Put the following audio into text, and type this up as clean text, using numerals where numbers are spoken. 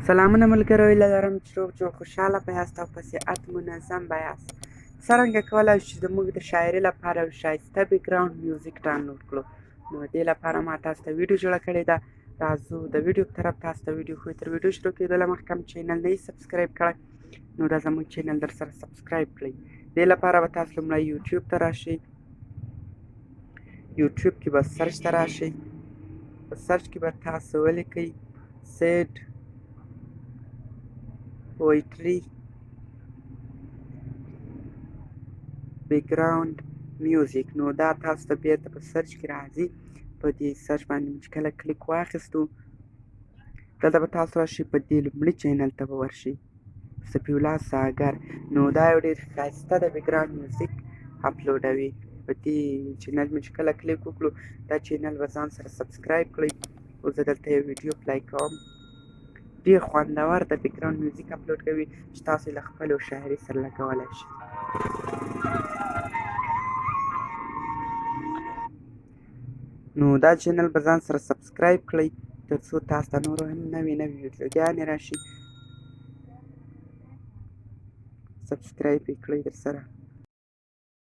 سلامونه ملګرو، هیله لرم چې روغ جوړ خوشحاله به یاست او په صحت منظم به یاست. څرنګه کولی شو چې زموږ د شاعري لپاره یو ښایسته بیکګراوند میوزیک ډاونلوډ کړو. نو دې لپاره ما تاسو ته ویډیو جوړه کړې ده. راځو د ویډیو په طرف تاسو ته ویډیو ښیو. تر ویډیو شروع کېدو له مخکې هم چینل نه یې سبسکرایب کړی نو دا زموږ چینل در سره سبسکرایب کړئ. دې لپاره به تاسو لومړی یوټیوب ته راشئ. یوټیوب کې به سرچ ته راشئ. په سرچ کې به تاسو ولیکئ سید پویټري بیکګراوند میوزیک. نو دا تاسو ته بیرته په سرچ کې راځي. په دې سرچ باندې چې کله کلیک واخیستو دلته به تاسو راشئ، په دې لومړي چینل ته به ورشئ، صفي الله ساګر. نو دا یو ډېر ښایسته د بیکګراوند میوزیک اپلوډوي. په دې چینل مې چې کله کلیک وکړو دا چینل به ځان سره سبسکرایب کړئ. اوس زه دلته یو ویډیو پلی کوم. ډېر خوندور د بیکګراوند میوزیک اپلوډ کوي چې تاسو یې له خپلو شاعري سره لګولی شئ. نو دا چینل به ځان سره سبسکرایب کړئ تر څو تاسو ته نورو هم نوې ویډیوګانې راشي. سبسکرایب یې کړئ در سره.